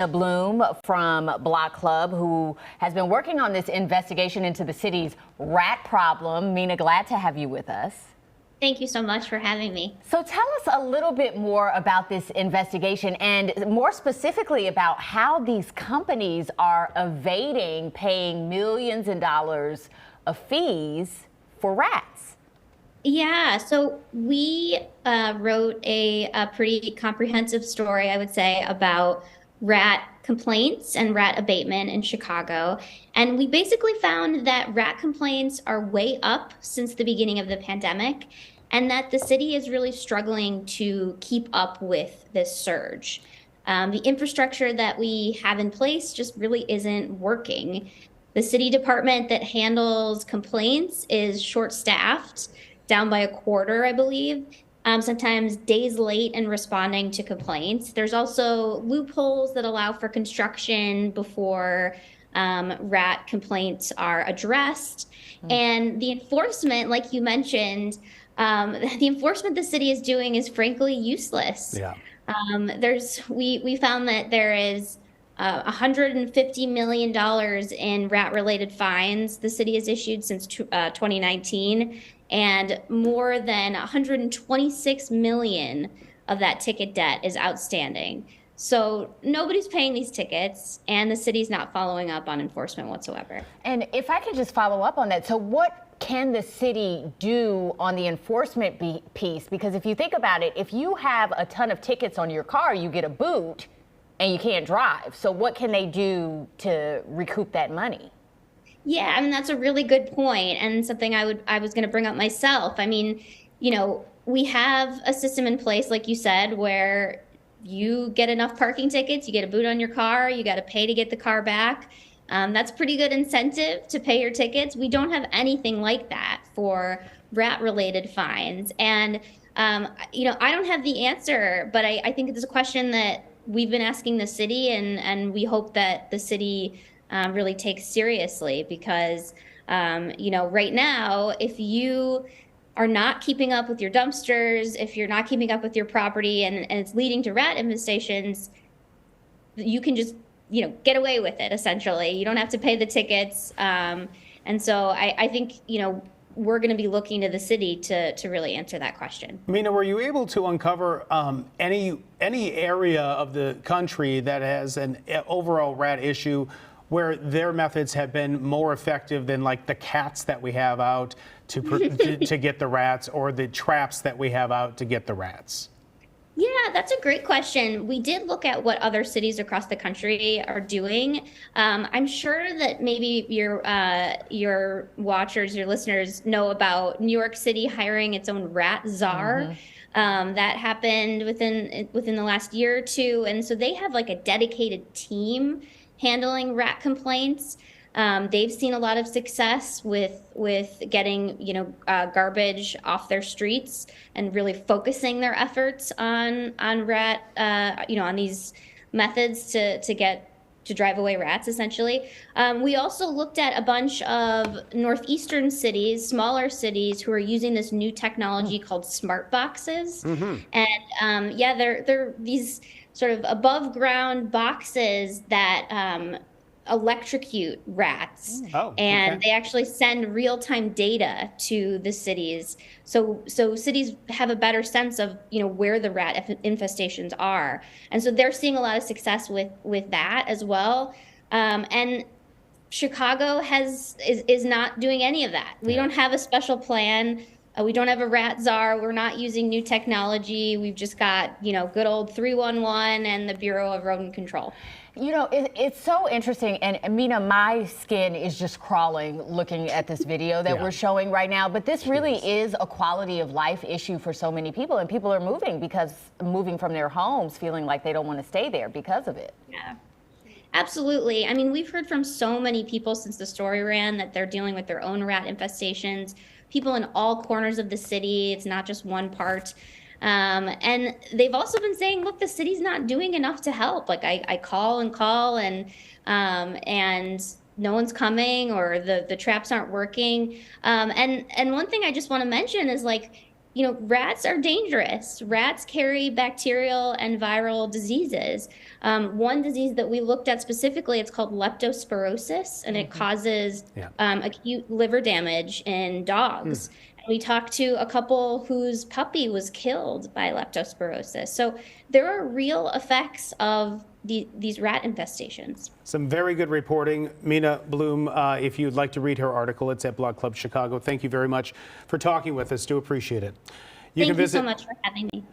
Bloom from Block Club, who has been working on this investigation into the city's rat problem. Mina, glad to have you with us. Thank you so much for having me. So tell us a little bit more about this investigation and more specifically about how these companies are evading paying millions in dollars of fees for rats. Yeah, so we wrote a pretty comprehensive story, I would say, about rat complaints and rat abatement in Chicago. And we basically found that rat complaints are way up since the beginning of the pandemic, and that the city is really struggling to keep up with this surge. The infrastructure that we have in place just really isn't working. The city department that handles complaints is short-staffed, down by a quarter, I believe. Sometimes days late in responding to complaints. There's also loopholes that allow for construction before rat complaints are addressed. And the enforcement, like you mentioned, the enforcement the city is doing is frankly useless. Yeah. We found that there is $150 million in rat-related fines the city has issued since 2019, and more than 126 million of that ticket debt is outstanding. So nobody's paying these tickets, and the city's not following up on enforcement whatsoever. And if I could just follow up on that, so what can the city do on the enforcement piece? Because if you think about it, if you have a ton of tickets on your car, you get a boot and you can't drive. So what can they do to recoup that money? Yeah, I mean, that's a really good point, and something I was going to bring up myself. I mean, we have a system in place, like you said, where you get enough parking tickets, you get a boot on your car, you got to pay to get the car back. That's pretty good incentive to pay your tickets. We don't have anything like that for rat-related fines. And, I don't have the answer, but I think it's a question that we've been asking the city, and we hope that the city really takes seriously, because, right now, if you are not keeping up with your dumpsters, if you're not keeping up with your property and it's leading to rat infestations, you can just, get away with it, essentially. You don't have to pay the tickets. And so I think, we're going to be looking to the city to really answer that question. Mina, were you able to uncover any area of the country that has an overall rat issue where their methods have been more effective than like the cats that we have out to get the rats, or the traps that we have out to get the rats? Yeah, that's a great question. We did look at what other cities across the country are doing. I'm sure that maybe your watchers, your listeners know about New York City hiring its own rat czar. That happened within the last year or two, and so they have like a dedicated team handling rat complaints. They've seen a lot of success with getting garbage off their streets and really focusing their efforts on rat on these methods to drive away rats, essentially. We also looked at a bunch of northeastern cities, smaller cities, who are using this new technology called smart boxes. And they're these sort of above ground boxes that electrocute rats. And they actually send real-time data to the cities, so cities have a better sense of where the rat infestations are, and so they're seeing a lot of success with that as well. And Chicago is not doing any of that. We don't have a special plan. We don't have a rat czar. We're not using new technology. We've just got, good old 311 and the Bureau of Rodent Control. It's so interesting. And Mina, my skin is just crawling looking at this video that we're showing right now. But this really is a quality of life issue for so many people. And people are moving from their homes, feeling like they don't want to stay there because of it. Yeah. Absolutely. I mean, we've heard from so many people since the story ran that they're dealing with their own rat infestations. People in all corners of the city. It's not just one part. And they've also been saying, look, the city's not doing enough to help. Like I call and no one's coming, or the traps aren't working. And one thing I just want to mention is, like, rats are dangerous. Rats carry bacterial and viral diseases. One disease that we looked at specifically, it's called leptospirosis, and it causes acute liver damage in dogs. We talked to a couple whose puppy was killed by leptospirosis. So there are real effects of these rat infestations. Some very good reporting. Mina Bloom, if you'd like to read her article, it's at Blog Club Chicago. Thank you very much for talking with us. Do appreciate it. Thank you so much for having me.